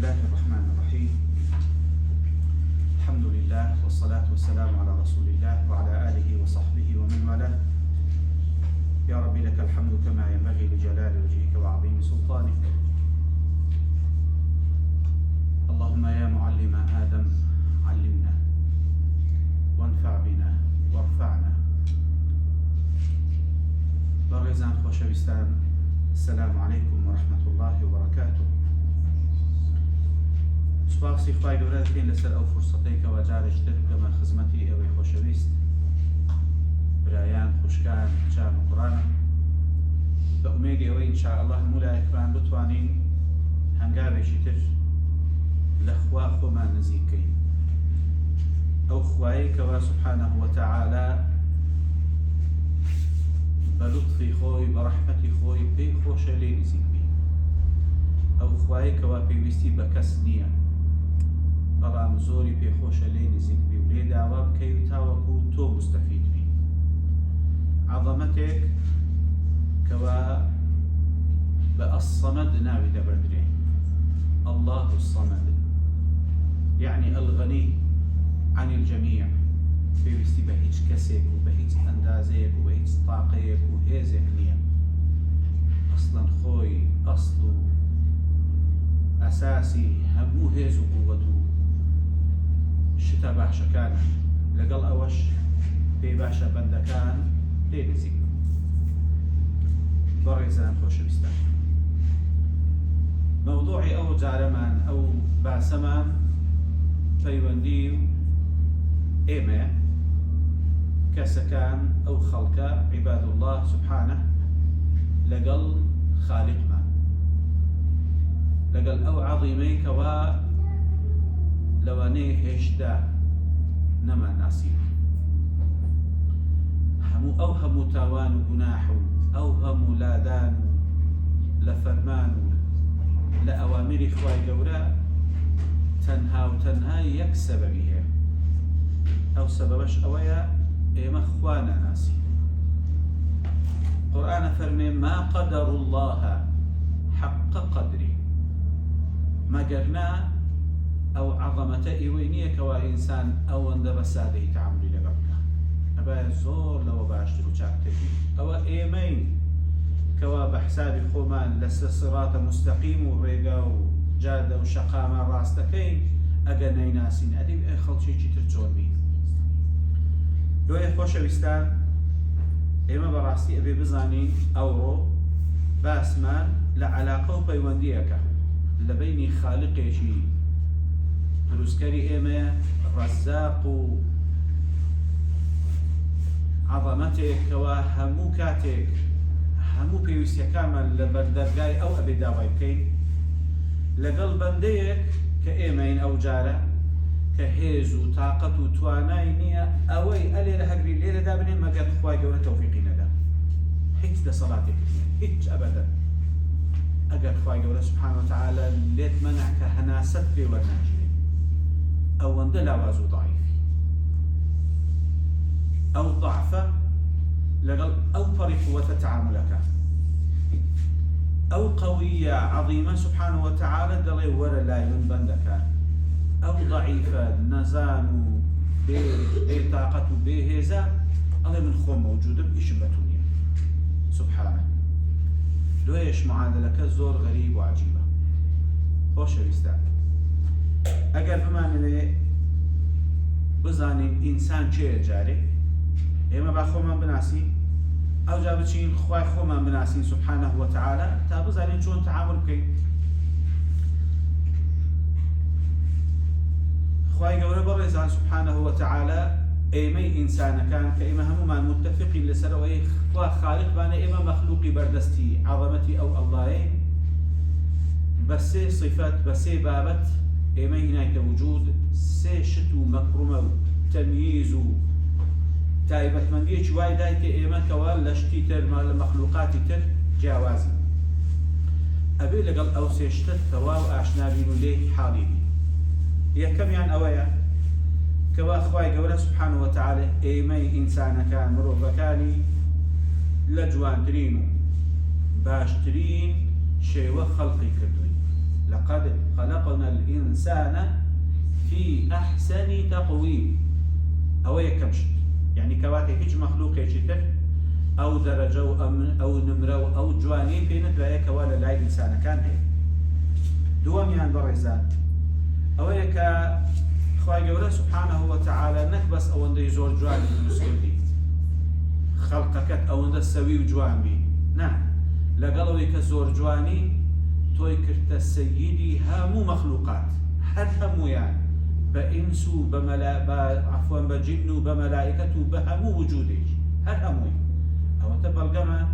الله الرحمن الرحيم. الحمد لله والصلاة والسلام على رسول الله وعلى آله وصحبه ومن والاه. يا رب لك الحمد كما ينبغي لجلال وجهك وعظيم سلطانك. اللهم يا معلم آدم علمنا وانفع بنا وارفعنا. بارزان خوشويستان، السلام عليكم ورحمة الله وبركاته. سپاسی خوای گەورە دەکەین لەسەر ئەو فرسەتەی کە جارێکتر لەمە خزمەتی ئێوەی خۆشەویست برایان خوشکان چاو و قڕانە بە ئومێدی ئەوەی ئینشاءالله هەموو لایەکمان بتوانین هەنگاوێکی تر لە خوا خۆمان نزیک بکەین، ئەو خوایی کەوا سبحانه وتعالى بە لوتفی خۆی بە ڕەحمەتی خۆی پێی خۆشە لێ نزیک بین، ئەو خوایی کەوا پێویستی بە کەس نییە بەڵام زۆری پێخۆشە لێ نزیک بی و لێ داوا بکەی و تاوەکو تۆ مستەفید بی. عەظەمەتێک کەوا بە ئەسەمەد ناوی دەبردرێ، الله الصمد، یعنی الغنی عن الجەمیع، پێویستی بە هیچ کەسێک و بە هیچ ئەندازەیەک و بە هیچ تاقەیەک و هێزێک نییە. ئەسڵەن خۆی ئەسڵ و ئەساسی هەموو هێز و قووەت و شتە باشەکانە، لەگەڵ ئەوەش پێی باشە بەندەکان لێ نزیک بن. بەڕێزان خۆشەویستان، مەوضوعی ئەو جارەمان ئەو باسەمان پەیوەندی و ئێمە کەسەکان ئەو خەڵکە عیباد الله سبحانه لەگەڵ خالقمان، لەگەڵ ئەو عەظیمەی کەوا لەوانەیە هێشتا نەماناسی هەموو تاوان و گوناح و ئەو هەموو لادان و لە فەرمان و لە ئەوامری خوای گەورە تەنها و تەنها یەک سەبەبی هەیە، ئەو سەبەبەش ئەوەیە ئێمە خوا ناناسی. قورئانە فەرمێ ما قەدەر الله حەق قەدری، مەگەرنا ئەو عەظەمەتە ئێوەی نییە کەوا ئینسان ئەوەندە بە سادەی تەعاملی لەگەڵ بکە، ئەبایە زۆر لەوە باشتر و چاکتر بین. ئەوە ئێمەین کەوا بە حسابی خۆمان لەسەر سیڕاتە مستەقیم و ڕێگا و جادە و شەقامە ڕاستەکەین، ئەگەر نەیناسین ئەدەی ئەی خەڵکێکی تر چۆن بین. دوایە خۆشەویستان، ئێمە بەڕاستی ئەبێ بزانین ئەوڕۆ باسمان لە عەلاقە و پەیوەندیەکە لە بینی خالقێکی دروستکەری ئێمە ڕەزاق و عەظەمەتێک کەوا هەموو کاتێک هەموو پێویستیەکانمان لە بەردەرگای ئەو ئەبێ داوای بکەین، لەگەڵ بەندەیەک کە ئێمەین ئەو جارە کە هێز و تاقەت و توانای نییە ئەوەی ئەلێرە هەگری لێرەدا بنێن مەگەر خوای گەورە تەوفیقی نەدا، هیچ دەسەڵاتێک نییە، هیچ ئەبەدەن. ئەگەر خوای گەورە سبحانه وتعالى لێت مەنع کە هەناسەت پێ وەرناگیرێ، ئەوەندە لاواز و ضعیفی، ئەو ضعفە لەگەڵ ئەو پەڕی قووەتە تەعاملەکە، ئەو قەویە عەظیمە سبحانه وتعالى دەڵێ وەرە لای من بەندەکان، ئەو ضعیفە نەزان و بێتاقەت و بێهێزە ئەڵێ من خۆم مەوجودم، ئیشم بەتون نییە سبحانه. دوایش معادلەکە زۆر غەریب و عەجیبە. خۆشەویستان، ئەگەر بمانەوێ بزانین ئینسان چێە جارێ، ئێمە با خۆمان بناسین، ئەو جا بچین خوای خۆمان بناسین سبحانه وتعالى تا بزانین چۆن تەعامل بکەین. خوای گەورە بەڕێزان سبحانه وتعالى ئێمەی ئینسانەکان کە ئێمە هەمومان متفقین لەسەر ئەوەی خوا خالقمانە، ئێمە مەخلوقی بەردەستی عەظەمەتی ئەو ئەڵڵایەین، بە سێ صفەت بە سێ بابەت ئێمە هینایتە وجود، سێ شت و مەکڕومە و تەمییز و تایبەتمەندیەکی وای دایکە ئێمە کەوا لە شتی تر لە مەخلوقاتی تر جیاوازین. ئەبێ لەگەڵ ئەو سێ شتت تەواو ئاشنابین و لێ حاڵی بین. یەکەمیان ئەوەیە کەوا خوای گەورە سبحانه وتعالى ئێمەی ئینسانەکان مرۆڤەکانی لە جوانترین و باشترین شێوە خەڵقی کردووی. لقد خلقنا الإنسان في أحسن تقويم. أو يكمشت يعني كواتي هيج مخلوق يشتر أو درجة أو نمرة أو جواني في ندوية كوالا لا إنسان كان هي دوام يعني برزان أو يكا خواهي قوله سبحانه وتعالى نكبس أو عنده زور جواني المسؤولي خلقك أو عنده السوي وجوان بي نعم لقالوا يكا زور جواني توي كرت السيدي هامو مخلوقات هر همو يعني بإنسو عفوا بجنو بملائكته بهمو وجودي هر همو أو تبالقما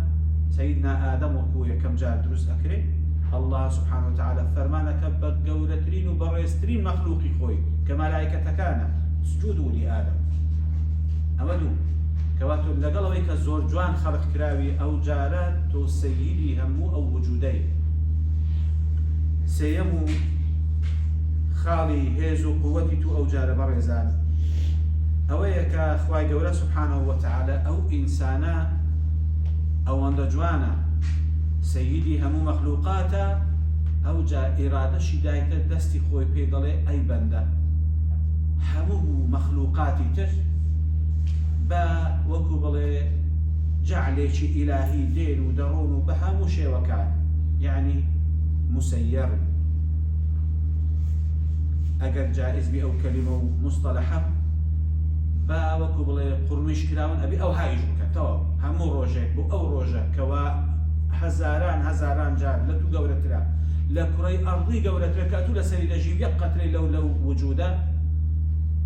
سيدنا آدم وكويا كم جاء دروس أكري الله سبحانه وتعالى فرمانك بقولترين وبريسترين مخلوقي خوي كملائكة كان سجودوا لآدم أمدو كواتو لقلوا هيك زور جوان خلق كراوي أو جارات تو سيدي همو أو وجودي سيمو خالي هيزو قوتي تو أو جار برزان أويك أخواي قوله سبحانه وتعالى أو إنسانا أو عند جوانا سيدي همو مخلوقاتا أو جا إرادة شداية دستي خوي بيضلي أي بندا همو مخلوقاتي تر با وكبلي جعليش إلهي دين ودرون بهمو شي وكان يعني مسير أجر جائز بي أو كلمة مصطلحة با وكبلي قرمش كلاون أبي أو هايج بكتو همو روجك بو أو روجك كوا هزاران جار لتو قولة ترى لكري أرضي قولة ترى كأتو لسري لجيب يبقى تري لو وجوده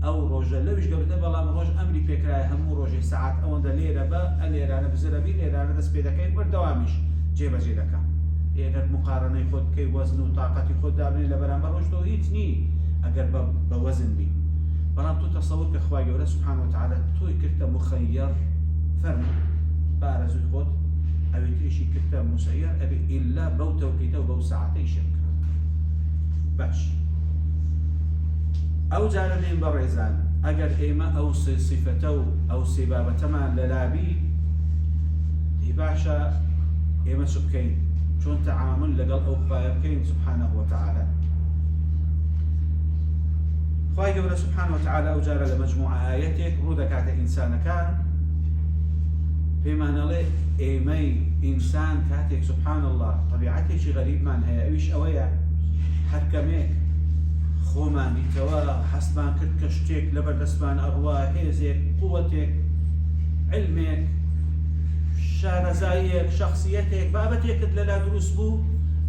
أو روجة لويش قولة بلا من روج أمري فكرة همو روجة ساعات أو عند ليرة با الليرة أنا بزربي ليرة أنا دس بيدكين بردوامش جيبك اگر مقارنه خود كي وزن و طاقتي خود دابني لبرامبر روش تو هيت ني اگر بوزن بي بلان تو تصور كخواي قوله سبحانه وتعالى تو كرت مخير فرم بارزو خود او تريشي كرت مسير ابي الا بو توقيته وبو ساعتين شرك باش او جانبين بريزان اگر ايما او صفته او سبابة ما للابي باشا ايما سبكين شون تعامل لقل أو خوايبكين سبحانه وتعالى خواهي قوله سبحانه وتعالى أوجار لمجموعة آياتك رودكات إنسان كان بما نلي إيمي إنسان كاتك سبحان الله طبيعتي شي غريب من هي أويش أويا حكميك خوماني توا حسبان كركشتك لبردسبان أرواحيزك قوتك علمك شارزايك شخصيتك بابتك للا دروس بو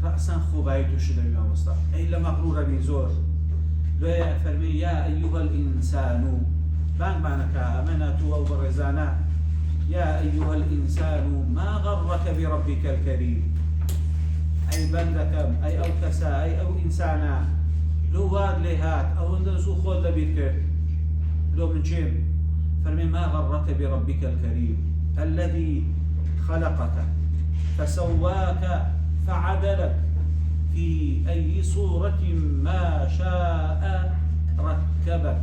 رأسا خوبايتو شدوي ما مصطفى أي لما مغرورة من زور لا فرمي يا أيها الإنسان بان بانك أمنة أو برزانا يا أيها الإنسان ما غرك بربك الكريم أي بندك أي أو كسا أي أو إنسانا لو واد لهات أو ندرسو خود لبيتك لو من شيم فرمي ما غرك بربك الكريم الذي خلقك فسواك فعدلك في أي صورة ما شاء ركبك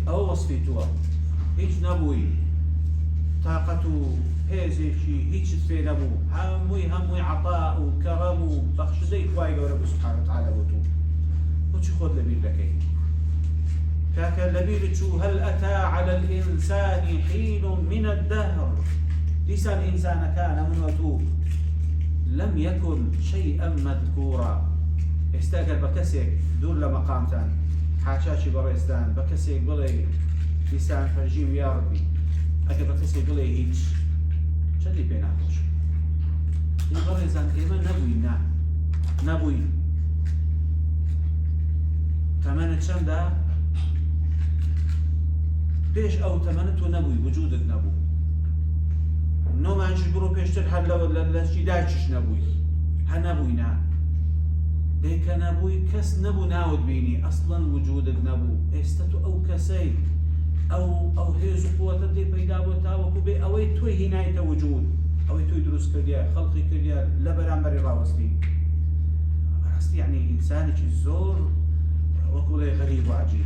أو وصفيتوا هيج نبوي طاقته هيزي شيء هيج في نبو هموي عطاء وكرم بخشدي خواي رب سبحانه وتعالى بوتو وش خذ لبير لكي كاك لبير شو هل أتى على الإنسان حين من الدهر لسان إنسان كان من وتوب لم يكن شيئا مذكورا استاجر بكسيك دور لمقام تاني حاشاشي بريستان بكسيك بلي لسان فرجيم يا ربي أكي بكسيك بلي هيج شلي بيناتوش بريستان إيما نبوي نبوي تمانة شندا بيش أو تمانة نبوي وجودك نبو نو ما نشي برو بيشتر حل ولا شي دايتش نبوي هنبوي نا ديك نبوي كس نبو ناود بيني اصلا وجودك نبو استتو او كسي او هيزو قوة دي بيدا وتاوكو بي اوي توي هناية وجود اوي توي دروس كرديا خلقي كرديا لبرامبري راوستي راستي يعني انساني الزور وكولي غريب وعجيب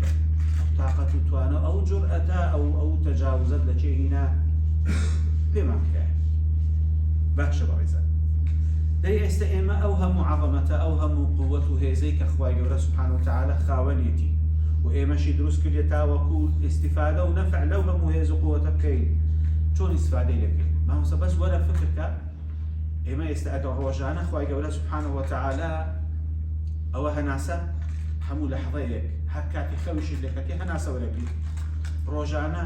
طاقة توانا او جرأة او تجاوزت لشي هنا بما كان باكش بريزان دەی ئێستا ئێمە ئەو هەموو عەظەمەتە ئەو هەموو قووەت و هێزەی کە خوای گەورە سوبحانه وتعالى خاوەنێتی و ئێمەشی دروست کردێت تاوەکو ئیستیفادە و نەفع لەو هەموو هێز و قووەتە بکەین چۆن ئیستیفادەی لێ بکەین مامۆستا بەس وەرە فکرکە ئێمە ئێستا ئەگەر ڕۆژانە خوای گەورە سوبحانه وتعالى ئەوە هەناسە هەموو لەحظەیەک هەر کاتی خەویشت لێکەکەی هەناسە وەرەگریت ڕۆژانە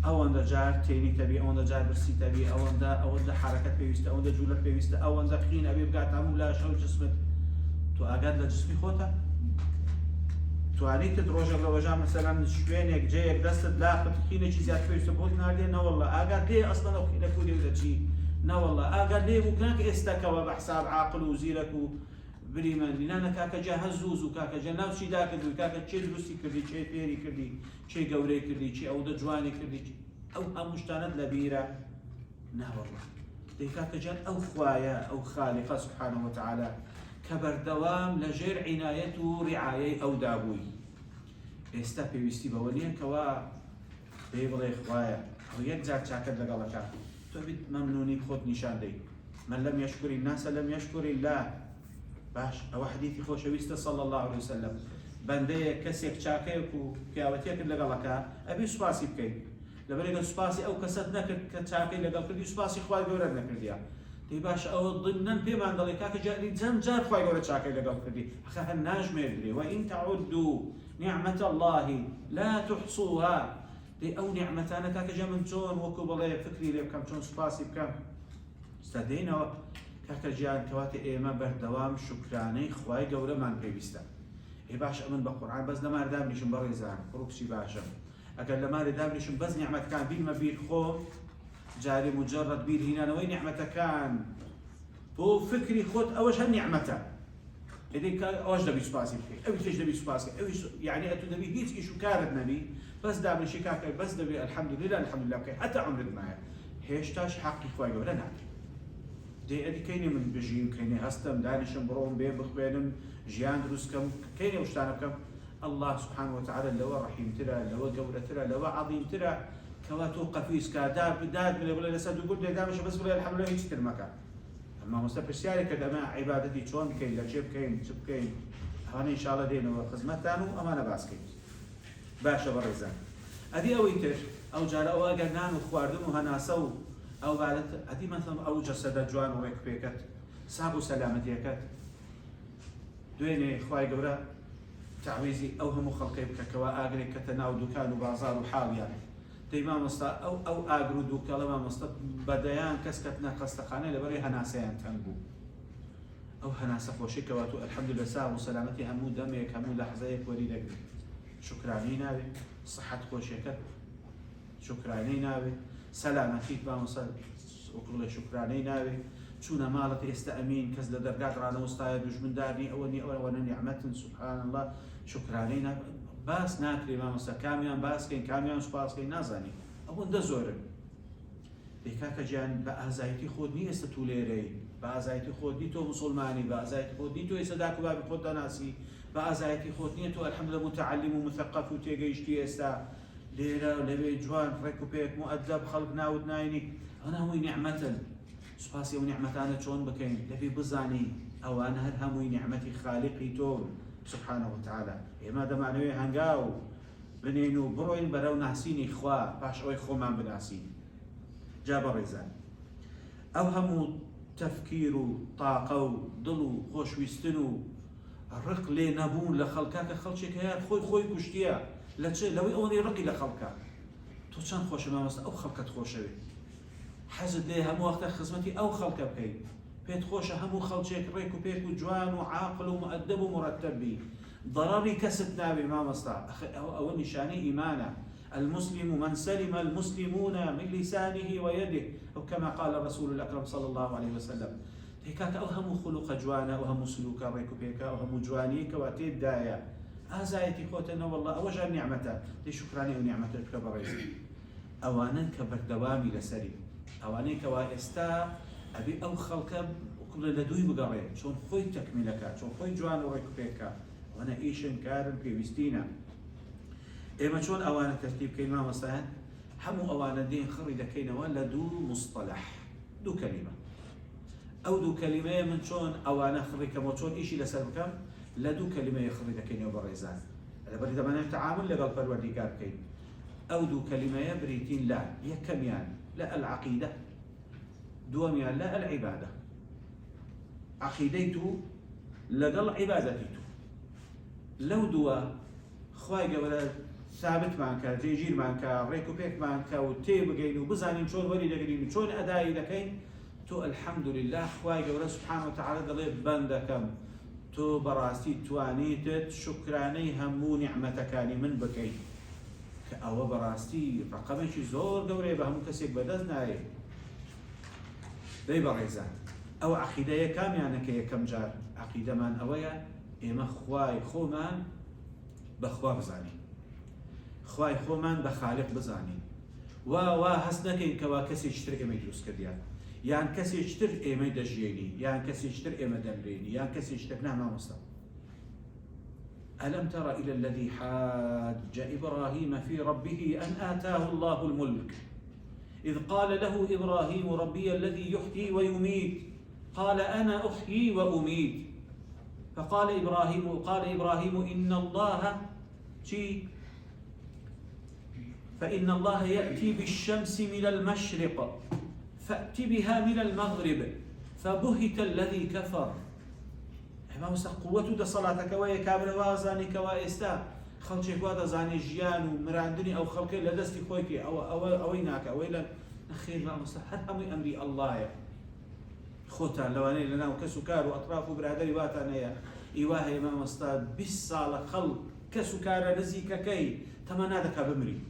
ئەوەندە جار تێنی تەبی ئەوەندە جار برسی تەبی ئەوەندە حرەکەت پێویستە ئەوەندە جوولەت پێویستە ئەوەندە قین ئەبێ بگات هەموو لە شەو جسمت تۆ ئاگات لە جسمی خۆتە توانیتت ڕۆژێک لە ڕۆژان مەسەلەن شوێنێک جەیەک دەستت لاقت قینێکی زیاد پێویستە بۆت ناردێ نەوەڵڵا ئاگات لێ ئەسڵەن ئەو قینە کوودێ دەچی نەوەڵڵا ئاگات لێ بوو ناکە ئێستاکەوە بە حساب عاقل و زیرەک و بریمەندی نانە کاکە جا هەزوز و کاکە جا ناوچی داکردوی کاکە چێ دروستی کردی چێ فێری کردی چێ گەورەی کردی چی ئەوەندە جوانی کردی ئەو هەموو شتانت لە بیرە ناوەڵڵا دەی کاکە جان ئەو خوایە ئەو خالقە سوبحانه وتعالى کە بەردەوام لەژێر عنایەت و ڕیعایەی ئەو دابووی ئێستا پێویستی بەوە نییە کەوا پێ بڵێ خوایە ئەو یەک جار چاکەت لەگەڵەکە تۆ بیت مەمنونی خۆت نیشان دەی من لم يشكر الناس لم يشكر الله باش ئەوە حدیثی خۆشەویستە صلی الله عليه وسلم بەندەیەک کەسێک چاکەیەک و پیاوەتیەکرد لەگەڵەکە ئەبێ سوپاسی بکەیت لەبەرێکە سوپاسی ئەو کەسەت نەکرد کە چاکەی لەگەڵ کردی سوپاسی خوای گەورەت نەکردیە دەی باش ئەوە ضمنەن پێمان دەڵێ کاکە جاری چەند جار خوای گەورە چاکەی لەگەڵ کردی ئەخە هەر ناژمێردرێ وئین تعودوا نعمة الله لا تحصوها دەی ئەو نیعمەتانە کاکە جا من چۆن وەکو بڵێ فکری لێ بکەم چۆن سوپاسی بکەم ئێستا دێنەوە کاکە گیان کەواتە ئێمە بەردەوام شوکرانەی خوای گەورەمان پێویستە ئێ باش ئەمن بە قورئان بەس لەمار دابنیشم بەڕێزان ڕوکسی باشە ئەگەر لەمارێ دابنیشم بەس نیعمەتەکان بیرمە بیر خۆ جاری مجرد بیر هینانەوەی نیعمەتەکان بۆ فکری خۆت ئەوەش هەر نیعمەتە ئێدەی ئەوەش دەبی سوپاسی بکەیت ئەوی تێش دەبی سوپاسی ئەویش یعنی ئەتو دەبی هیچ ئیش و کارت نەبی بەس دابنیشی کاکە بەس دەبی الحەمدولله الحەمدولله بکەی هەتا عمرت مایە هێشتاش حەقی خوای گەورە ناکەی دێ ئەدی کەینێ من بژیم کەینێ هەستم دانیشم بڕۆم بێ بخوێنم ژیان دروستکەم کەینێ شتانە بکەم الله سبحانه وتعالى لەوە ڕەحیمترە لەوە گەورەترە لەوە عەظیمترە کەوا تۆ قەفیس کا داد بڵێ لەسەر دوو گوت لێدامەشە بەس بڵێ الحەمدولله هیچ تر مەکە ئەمما مۆستا پرسیارێکە دەما عیبادەتی چۆن بکەین لە چێ بکەین چ بکەین ئەوانە ئینشاءڵڵا دێنەوە خزمەتتان و ئەمانە باسکەین باشە بەڕێزان ئەدی ئەوەی تر ئەو جارە ئەوە ئەگەر نان و خواردن و هەناسە و ئەو بالەت ئەدی مەثڵەن ئەو جەسەدە جوان و ڕێکپێکەت ساغ و سەلامەتیەکەت دوێنێ خوای گەورە تعویزی ئەو هەموو خەڵکەی بکەکەوە ئاگرێک کەتە ناو دوکان و بازار و حاڵیان دەی مامۆستا ئەو ئاگر و دووکەڵە مامۆستا بەدەیان کەس کەتنە قەستەخانەی لەبەرەی هەناسەیان تەنگ بوو ئەو هەناسە خۆشی کەواتو الحەمدولله ساغ و سەلامەتی هەموو دەمێک هەموو لەحزەیەک وەری دەگرێت شکرانەی ناوێت صحەت خۆشیەکەت شکرانەی ناوێت سەلامەتیت مامۆستا وەکڵێ شکرانەی ناوێت چوونە ماڵت ئێستا ئەمین کەس لە دەرگات ڕانەوەستایە دوژمندارنی ئەوەنی ئەوەنە نیعمەتن سوبحان الله شکرانەی ناوێت باس ناکرێ مامۆستا کامیان باسکەین کامیان سوپاسکەین نازانی ئەوەندە زۆرن دەی کاکە گیان بە ئازایەتی خۆت نی ئێستا تو لێرەی بە ئازایەتی خۆت نی تۆ موسڵمانی بە ئازایەتی خۆت نی تۆ ئێستا داک و بابی خۆت دەناسی بە ئازایەتی خۆت نییە تۆ الحەمدولله متعلم و مثقف و تێگەیشتی ئێستا لێرە لەوێ جوان ڕێک و پێک مؤدەب خەڵک ناوت ناینی ئەوە هەمووی نیعمەتن سوپاسی ئەو نیعمەتانە چۆن بکەین دەبێ بزانی ئەوانە هەر هەمووی نیعمەتی خالقی تۆ سبحانه وتعالى ئێمە دەمانەوێ هەنگاو بنێن و بڕۆین بەرەو ناسینی خوا پاش ئەوەی خۆمان بناسین جا بەڕێزان ئەو هەموو تەفکیر و تاقە و دڵ و خۆشویستن و ڕق لێ نەبوون لە خەڵکا کە خەڵکێک هەیە خۆی کوشتیە لە چ لەوەی ئەوەی ڕقی لە خەڵکە تۆ چەند خۆشە مامۆستا ئەو خەڵکەت خۆشەوێت حەزت لێ هەموو وەختە خزمەتی ئەو خەڵکە بکەیت پێت خۆشە هەموو خەڵکێک ڕێک و پێک و جوان و عاقل و مؤدب و مڕتب بی ضرری کەست ناوێ مامۆستا ئەوە نیشانەی ئیمانە المسلم من سلم المسلمون من لسانه ويده أو كما قال الرسول الأكرم صلى الله عليه وسلم هيكاك أو هم خلق جوانا أو هم سلوك ريكو بيكا أو هم جواني كواتيب دايا أزايتي خوتنا والله أوجه نعمته دي شكراني ونعمته كبريز أوانا كبر دوامي لسري أوانا كوائستا أبي أو خلق كل لدوي بقري شون خوي تكملك شون خوي جوان وريكو بيكا وانا إيشن كارن في وستينا إما شون أوانا ترتيب كلمة مثلا همو أوانا دين خري لكينا ولا دو مصطلح دو كلمة ئەو دوو کەلیمەیە من چۆن ئەوانە خڕیکەمەوە چۆن ئیشی لەسەر بکەم لە دوو کەلیمەیە خڕی دەکەینەوە بە ڕێزان لەبەر دەمانێت تەعامل لەگەڵ پەروەردیگار بکەین ئەو دوو کەلیمەیە بریتین لا یەکەمیان لە العەقیدە دووەمیان لە العیبادە عەقیدەی تو لەگەڵ عیبادەتی تو لەو دووە خوای گەورە ثابتمان کە جێگیرمان کە ڕێک و پێکمان کە و تێبگەین و بزانین چۆن وەری دەگرین و چۆن ئەدایی دەکەین تۆ الحەمدولله خوای گەورە سوبحانه وتعالى دەڵێ بەندەکەم تۆ بەڕاستی توانیتت شکرانەی هەموو نیعمەتەکانی من بکەیت کە ئەوە بەڕاستی ڕقەمێکی زۆر گەورەیە بە هەموو کەسێک بەدەست نایێت دەی بەڕێزان ئەو عەقیدەیە کامیانەکە یەکەم جار عەقیدەمان ئەوەیە ئێمە خوای خۆمان بەخوا بزانین خوای خۆمان بە خالق بزانین وا هەست نەکەین کەوا کەسێکی تر ئێمەی دروست کردیان یان کەسێکی تر ئێمەی دەژێنی یان کەسێکی تر ئێمە دەمرێنی یان کەسێکی تر نامامۆستا ألم تر إلى الذي حاج إبراهيم في ربه أن آتاه الله الملك إذ قال له إبراهيم ربي الذي يحيي ويميت قال أنا أحيي وأميت فقال إبراهيم إن الله فإن الله يأتي بالشمس من المشرق فأت بها من المغرب فبهت الذي كفر ما وسط قوته ده صلاتك ويا كامل وازاني كوايستا خلشك وادا زاني جيان ومراندني أو خلقي لدستي خويكي أو هناك أو إلى نخير ما مستحد أمري الله يا خوتا لو أنا لنا وكسكار وأطراف وبرادري واتانا إيواها ما مستحد بالصالة خلق كسكار نزيك كي تمنادك بمري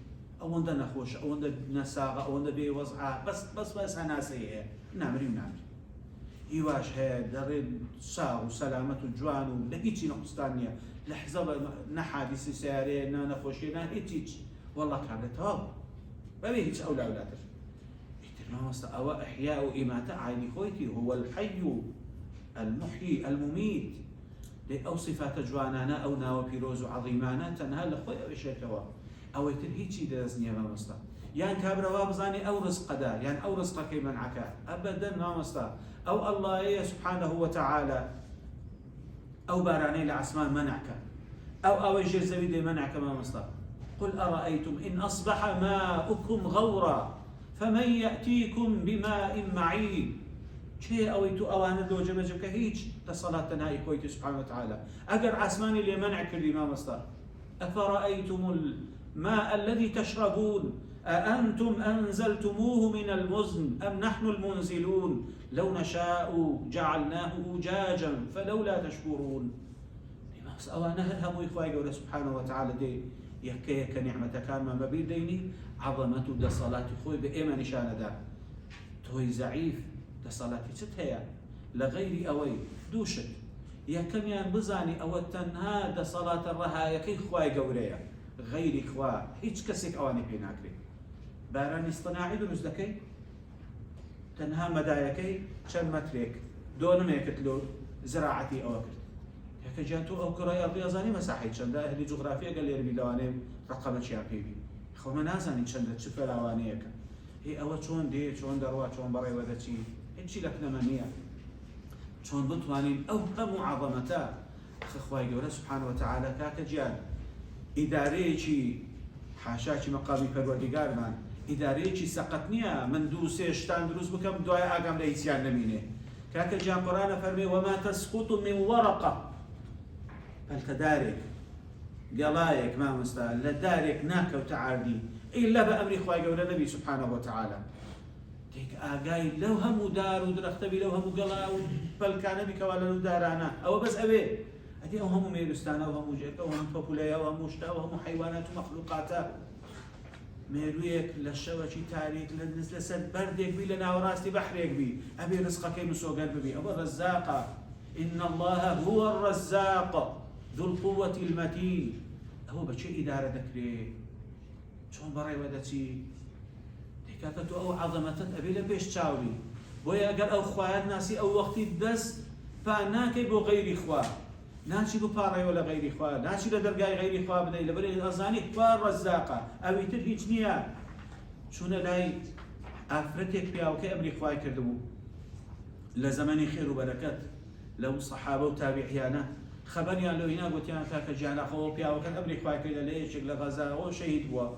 أو عند نخوش أو عند نساغة أو عند بي وضعها بس أنا سيئة نعمري إيواش هاد دارين ساغ وسلامة وجوان ولهيتي نقصتانية لحظة نحادث سياري نخوشي هيتيج والله كانت هاب ما بيهيتش أولادك ما مست أو إحياء إماتة عيني خويتي هو الحي المحيي المميت أو صفات جوانانا أو ناو بيروز عظيمانا تنهى لخوي أو إشيكوا أو يترهيتي درزنيا ما مستا يعني كابرا وابزاني أو رزق دا يعني أو رزق كي منعك أبدا ما مستا أو الله سبحانه وتعالى أو باراني لعسمان منعك أو الجرزوي دي منعك ما مستا قل أرأيتم إن أصبح ماؤكم غورا فمن يأتيكم بماء معين شيء أويتو أوانا دو جمجك هيج تصلاة تنهاي كويتي سبحانه وتعالى أقر عسماني اللي منعك اللي ما مستا أفرأيتم الماء الذي تشربون أأنتم أنزلتموه من المزن أم نحن المنزلون لو نشاء جعلناه أجاجا فلولا تشكرون أوانا هم إخوائي قوله سبحانه وتعالى دي يكيك نعمتك ما بيديني عظمته دا صلاة خوي بإيما نشان دا توي زعيف دا صلاة ستهيا لغير أوي دوشت يا كميان بزاني أو تنها دا صلاة الرها يكي خواي قوليا غير إخوا هيج كسك أواني بيناكري باران اصطناعي دروز دكي تنها مدايكي شن متريك دون ما يكتلو زراعتي أو أكل هكا جاتو أو كراي أرضي أزاني مساحي شن دا أهلي جغرافيا قال يرمي لواني رقمة شيابيبي خو ما نازاني شن دا تشوف لوانيك هي أول شون دي شون دروا شون بري وذا شي هيجي لك نمانية شون بتوانين أو هم عظمتا أخوائي قوله سبحانه وتعالى كاك جان إداريكي حاشاكي مقامي پروردگار من إداريكي سقطنيا من دو سيشتان دروز بكم دعاء آقام لإيسيان نمينه كاك جان قرآن فرمي وما تسقط من ورقة فالتدارك قلايك ما مستاهل لدارك ناكا وتعاردي إلا بأمر إخوائي قول النبي سبحانه وتعالى تيك آقاي لو همو دار ودرختبي لو همو قلا بل كان بك ولا ندارانا أو بس أبي أدي أو همو ميلستانا أو همو جيكا أو همو فاكولايا أو همو شتا أو همو حيوانات ومخلوقاتا ميرويك للشوشي تاريك لسد بردك بي لنا وراستي بحريك بي أبي رزقك مسو قلب بي أبو الرزاق إن الله هو الرزاق ذو القوة المتين هو بشي إدارة ذكري شون براي ودتي دكاتو أو عظمتت أبي لبيش تشاوي بويا قال أو خوات ناسي أو وقتي الدس فناكي بو غير إخوة ناشي بو باراي ولا غير إخوة ناشي لدرقاي غير إخوة بدأي لبري الأزاني إخوة الرزاقة أو يترهيج نيا شون لاي أفرتك بيا وكي أمري إخوة كردبو لزمني خير وبركات لو صحابة وتابعيانا خبريان لو هنا قلت يعني كاك جانا خو بيا وكان أمري خواك إلى ليش لغزا أو شهيد هو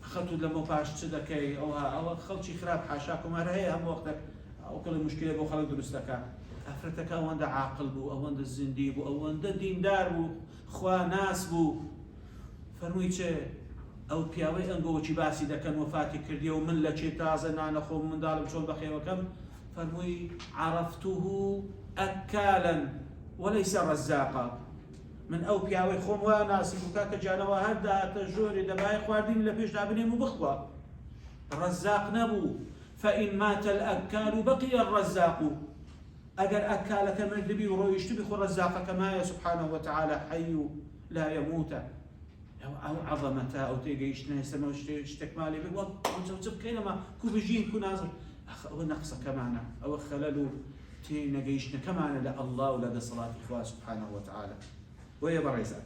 خطو لما باش تدكي أو خلشي خراب حاشاكم هي هم وقتك أو كل مشكلة بو خلق درستك أفرتك أو عند عاقل بو أو عند الزندي بو أو عند دين دار بو خوا ناس بو فرميتش أو بياوي أنجو شي باسي ده كان وفاتي كردي ومن لا شي تازه نانا خو من دار بشون بخير وكم فرمي عرفته أكالا وليس رزاقا من أو بياوي خوم وناسي بكاك جانوا هدا تجوري دباي خواردين لفيش دابني مبخوا الرزاق نبو فإن مات الأكال بقي الرزاق أجر أكالك مردبي ورويشت بخو رزاق كما سبحانه وتعالى حي لا يموت أو عظمته أو تيجيشنا يسمى اشتكمالي بالوضع وتب كينما كو بيجين كو نازل أو نقص كمان أو خللو تي نجيشنا كمان لا الله ولا صلاة إخوة سبحانه وتعالى ويا بريزان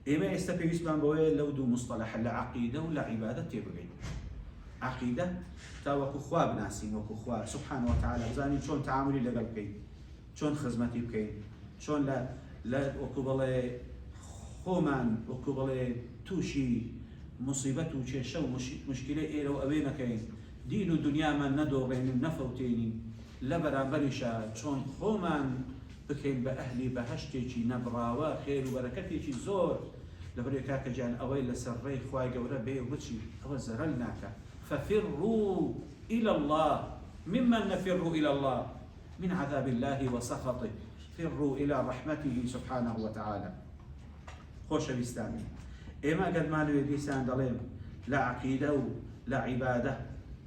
إما يستفيد يسمى بوي لو دو مصطلح لا عقيدة ولا عبادة تبغي عقيدة تاوكو خوا بناسين وكو خوا سبحانه وتعالى زاني شلون تعاملي لقلبي شلون خدمتي بكين شلون لا وكو بالي خومان وكو بالي توشي مصيبته وشيشة مشكلة إيه لو أبينا كين دين الدنيا من ندو بين النفوتيني لبرا برشا شلون خومان بكين بأهلي بهشتي نبراوا خير وبركتي زور لبريكاك جان أويل لسري خواي قورا بي وبتشي أو زرلناك ففروا إلى الله ممن نفر إلى الله من عذاب الله وسخطه فروا إلى رحمته سبحانه وتعالى خوش بيستامي إما قد ما نريديسان دليم لا عقيدة لا عبادة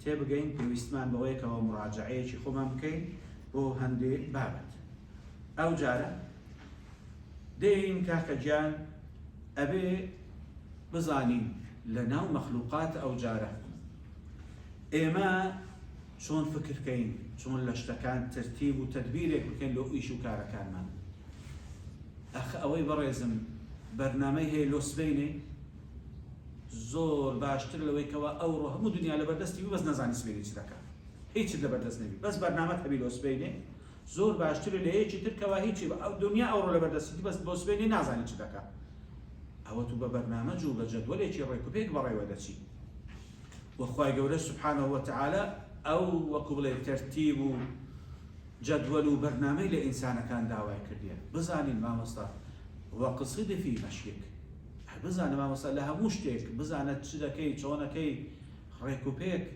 تبقين بويستمان بويك ومراجعيش خو ممكن بو هندي بابت أو جارة دين كاكجان أبي بزانين لنا مخلوقات أو جارة إما شون فكر كين شون لشتكان ترتيب وتدبيرك وكين لو إيشو كارا كان من أخ أوي بريزم برنامج هي لوسبيني زور باشتر لوي كوا أوروه مو دنيا لبردستي بس نزاني سبيني شدكا هيك لبردست نبي بس برنامج هبي لوسبيني زور باشتر لهيك تركوا هيك دنيا أورو لبردستي بس لوسبيني نزاني شدكا أو تبى برنامج ولا جدول هيك ريكو بيك براي ودشي وخواي جورج سبحانه وتعالى أو وقبل ترتيب جدول وبرنامج لإنسان كان دعوة كرديا بزاني ما مصطفى وقصيدة في مشيك بزاني ما مصطفى لها مشتك بزاني تشدكي شونكي ريكوبيك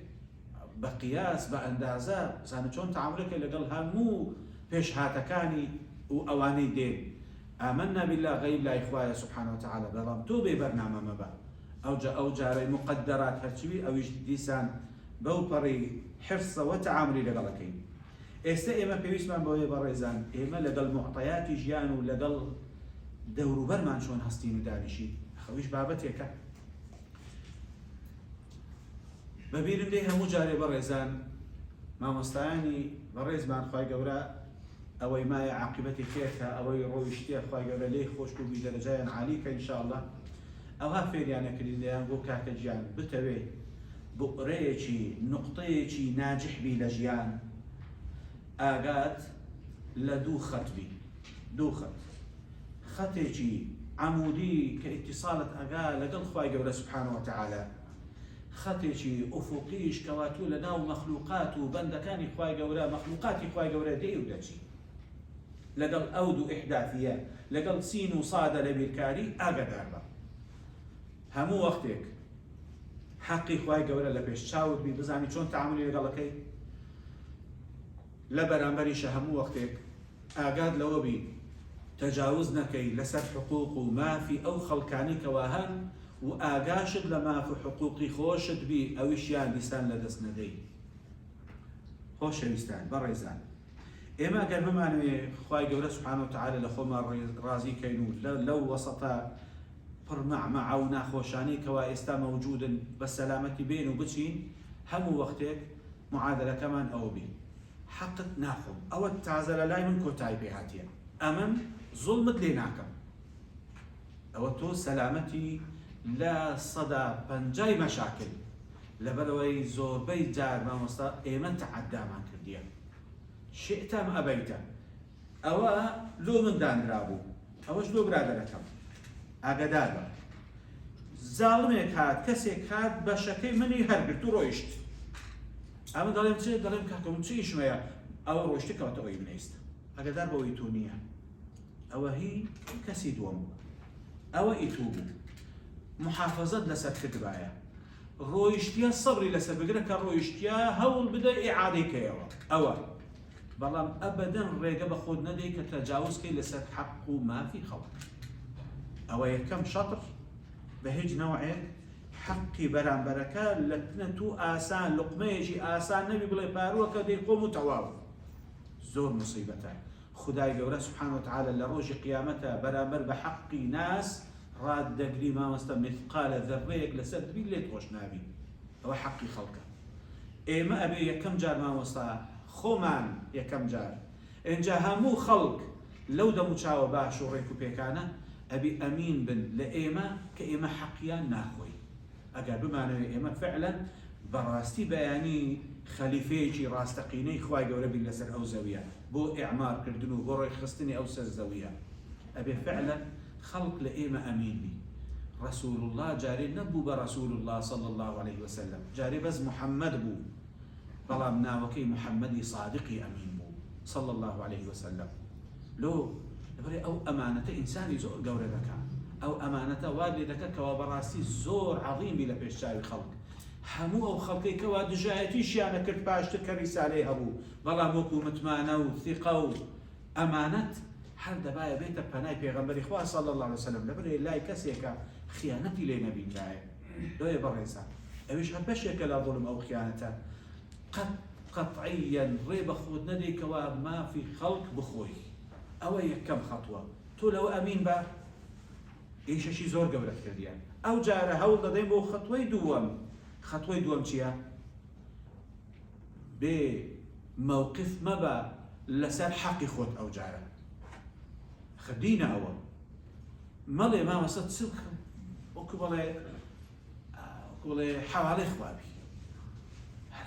بقياس باندازة بزاني شون تعاملك اللي قالها مو فيش هاتكاني وأواني دين آمنا بالله غيب لا إخوة سبحانه وتعالى برمتو ببرنامج مبا أو جاري مقدرات هرشبي أو يجديسان بوبري حرص وتعاملي لقلكين إما بيسمان بوي بريزان إما لقل معطيات جيان ولقل دور برمان شون هستين ودانشي خويش بابتك ببيرم ليها مجاري بريزان ما مستعاني بريز بان خواي قورا أو ما عاقبتي كيكا أو رويشتي خواي قورا ليه خوشكو بدرجة عاليك إن شاء الله أو هافير يعني كليان بو كاكجيان بتوي بقريتي نقطيتي ناجح بي لجيان آقات لدو خطبي دو خطيتي عمودي كاتصالة آقا لقل خواي قوله سبحانه وتعالى خطيتي أفقيش كواتو لناو مخلوقاتو بندكاني خواي قوله مخلوقاتي خواي قوله ديو داتي لقل أودو إحداثية لقل سين وصاد لبيركاري آقا داربا همو وقتك حقي خواي قوله لبيش تشاود بي بزاني شون تعاملي لقلكي لبرامبريش همو وقتك آقاد لو بي تجاوز نكي لسر حقوق ما في أو خلقاني كواهن وآقاشد لما في حقوقي خوشد بي أو إشيان لسان لدس ندي خوش لسان بريزان إما قال مماني خواي قوله سبحانه وتعالى لخوما رازي كينو لو وسطا فرمع معونا خوشاني كوائستا موجودا بالسلامة بين وبتشين همو وقتك معادلة كمان أو بي حقت ناخم أو التعزل لاي من كوتاي بهاتيا أمن ظلمت ليناكم أو تو سلامتي لا صدى بنجاي مشاكل لبلوي زور بي جار ما مصطفى إيمن تعدى ما كرديا شئت أم أبيت أو لو من دانرابو أوش لو برادركم أقدار ظالمێک هات کەسێک هات بە شەکەی منی هەرگرت و ڕۆیشت ئەمە دەڵێم چێ دەڵێم کاکەم چی ئیشمەیە ئەوە ڕۆیشتی کەوتەوەی بنەیستە ئەگەدار بەوەی تو نییە ئەوە هی کەسی دووەم بوو ئەوە ئیتوو بوو محافەزەت لەسەر کردبایە ڕۆیشتیە سەبری لەسەر بگرە کە ڕۆیشتیە هەوڵ بدە ئیعادەیکەیەوە ئەوە بەڵام ئەبەدەن ڕێگە بە خۆت نەدەی کە تەجاوزکەی لەسەر حەق و مافی خەڵک ئەوە یەکەم شەطر بە هیچ نەوعێک حەقی بەرامبەرەکە لە تو ئاسان لوقمەیەکی ئاسان نەبی بڵێ پارووەکە دەی خۆم و تەواو زۆر مصیبەتە خدای گەورە سبحانه وتعالى لە ڕۆژی قیامەتە بەرامبەر بە حەقی ناس ڕاددەگری مامۆستا مثقالە ذەرڕەیەک لەسەر بی لێت خۆش نابی ئەوە حەقی خەڵکە ئێمە ئەبێ یەکەم جار مامۆستا خۆمان یەکەم جار ئینجا هەموو خەڵک لەو دەموچاوە باش و ڕێک و پێکانە ئەبی ئەمین بن لە ئێمە کە ئێمە حەقیان ناخۆی ئەگەر بمانەوێت ئێمە فعلا بەڕاستی بەیانی خەلیفەیەکی ڕاستەقینەی خوای گەورە بین لەسەر ئەو زەویە بۆ ئیعمارکردن و بۆ ڕێکخستنی ئەو سەر زەویە ئەبێ فعلا خەڵک لە ئێمە ئەمین بی رسول الله جارێ نەبوو بە رسول الله صلى الله عليه وسلم جارێ بەس محەممەد بوو بەڵام ناوەکەی محەممەدی صادقی ئەمین بوو صلى الله عليه وسلم لۆ لەبەرێ ئەو ئەمانەتە ئینسانی زۆر گەورە دەکات ئەو ئەمانەتە وا لێ دەکات کەوا بەڕاستی زۆر عەظیمی لە پێشچاوی خەڵک هەموو ئەو خەڵکەی کەوا دژایەتیشیانە کرد پاشتر کە ریسالەی هەبوو بەڵام وەکو متمانە و ثقە و ئەمانەت هەر دەبایە بێتە پەنای پێغەمبەری خوا صلی الله عليه وسلم لەبەرێ لای کەسێکە خیانەتی لێ نەبینرایە لۆیە بەڕێزە ئەویش هەر بەشێکە لە ظڵم ئەو خیانەتە قەطعیەن ڕێ بە خۆت نەدەیکەوە مافی خەڵک بخۆی ئەوە یەکەم خەتووە تۆ لەوە ئەمین بە ئیشەشی زۆر گەورەت کردیان ئەو جارە هەوڵ دەدەین بۆ خەتوەی دووەم خەتوەی دووەم چییە؟ بێ مووقف مەبە لەسەر حەقی خۆت ئەو جارە خدینە ئەوە مەڵێ مامەسە چڵ وەکو بڵێ حەواڵەی خوابی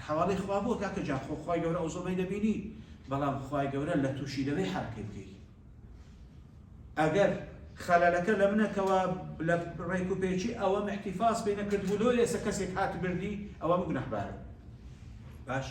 حەواڵەی خوا بووە کاکە جان خۆ خوای گەورە ئەو زڵمەی دەبینی بەڵام خوای گەورە لە تووشی دەبێ حەرەکەی بکەی ئەگەر خەلەلەکە لە منەکەوە لە ڕێک و پێچی ئەوە احتیفاس پێ نەکردبوو لۆ ئێستا کەسێک هات بردی ئەوە من گونەحبارە باش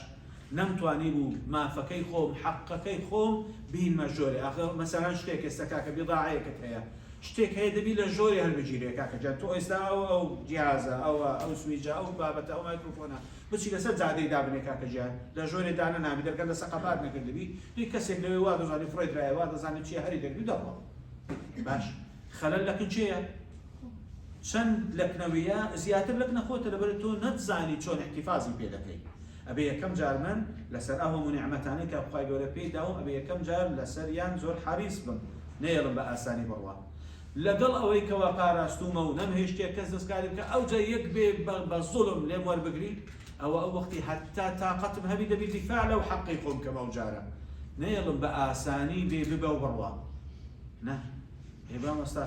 نەمتوانی بوو مافەکەی خۆم حەقەکەی خۆم بینمە ژۆرێ ئاخر مەسەلەن شتێک ئێستا کاکە بیضاعەیەکت هەیە شتێک هەیە دەبی لە ژۆری هەڵبژیرێ کاکە جان تۆ ئێستا ئەو جیازە ئەو سویجە ئەو بابەتە ئەو مایکرۆفۆنە بچی لەسەر جادەی دابنێ کاکە گیان لە ژۆرێ دانە نابی دەرگەر لە سەقەفات نەکردبی دوی کەسێک لەوێ وا دەزانی فڕێدرایە وا دەزانێت چیە هەری دەربی دەڕۆ باش خەلەل لەکن چییە؟ چەند لەکنەویە زیاتر لەک نەخۆتە لەبەر تۆ نەتزانی چۆن احتیفازی پێ دەکەی ئەبێ یەکەم جار من لەسەر ئەو هەموو نیعمەتانەی کە خوای گەورە پێی داوم ئەبێ یەکەم جار لەسەریان زۆر حەریص بم نێڵم بە ئاسانی بڕوا لەگەڵ ئەوەی کەوا پاراستومە و نەمهێشتێک کەس دەستکاری بکە ئەو جا یەک بێ بە زوڵم لێم وەربگری ئەوە ئەو وەختی حتا تاقەتم هەبی دەبی دیفاع لەو حەقی خۆم کەم ئەو جارە نێڵم بە ئاسانی بێ ببە و بڕوا نه ئێبا مەستا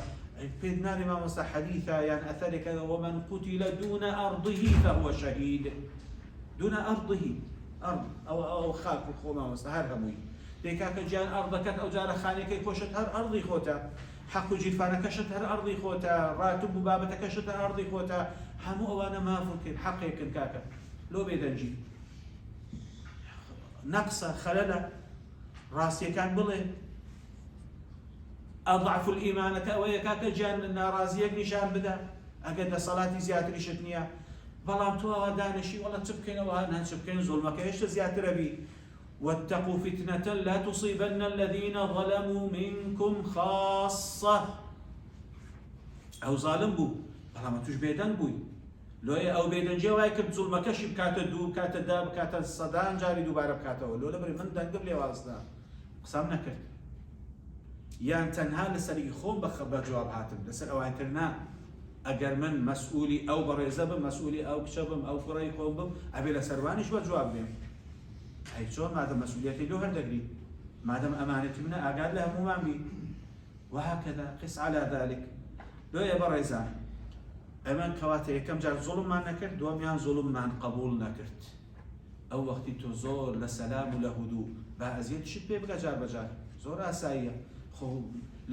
پێت ناڵێ مامۆستا حەدیثە یان ئەثەرێکە ومن قوتل دون أرضه فهو شهيد دون أرضه أرض أو خاک و خۆ مامۆستا هەر هەمووی دێکاکە گیان ئەرضەکەت ئەو جارە خانەکەی خۆشت هەر ئەرضی خۆتە حەق و جیرفانەکەشت هەر ئەرضی خۆتە ڕاتب و بابەتەکەشت هەر ئەرضی خۆتە هەموو ئەوانە مافون کرد حەقێکن کاکە لۆ بێدەنجی نەقسە خەلەلە ڕاستیەکان بڵێ أضعف الإيمان كأويا كاكا جان ناراضيك نشان بدا أجد صلاتي زيادة ريشتنيا بلام توا دانشي ولا تبكين ولا تبكين ظلمك إيش زيادة ربي واتقوا فتنة لا تصيبن الذين ظلموا منكم خاصة أو ظالم بو بلام توش بيدن بوي لو أو بيدن جواي كب ظلمك شيب كاتا دو كاتا داب كاتا الصدان جاري دوباره بكاتا ولو لبري من دن قبل واسطة قسم نكرت یان تەنها لەسەری خۆم بە جواب هاتم لەسەر ئەوانترنا ئەگەر من مەسئولی ئەو بەڕێزە بم مەسئولی ئەو کچە بم ئەو کوڕەی خۆم بم ئەبێ لە سەروانیش بە جواب بێم ئەی چۆن مادەم مەسئولیەتی لۆ هەردەگری مادەم ئەمانەتی منە ئاگاد لە هەمومان بی وهكذا قس على ذلك لۆیە بەڕێزان ئەمە کەواتە یەکەم جار زوڵممان نەکرد دووەمیان زوڵممان قبول نەکرد ئەو وەختی تۆ زۆر لە سەلام و لە هودوو با ئەزیەت شت پێ بکە جار بەجار زۆر ئاساییە. خۆ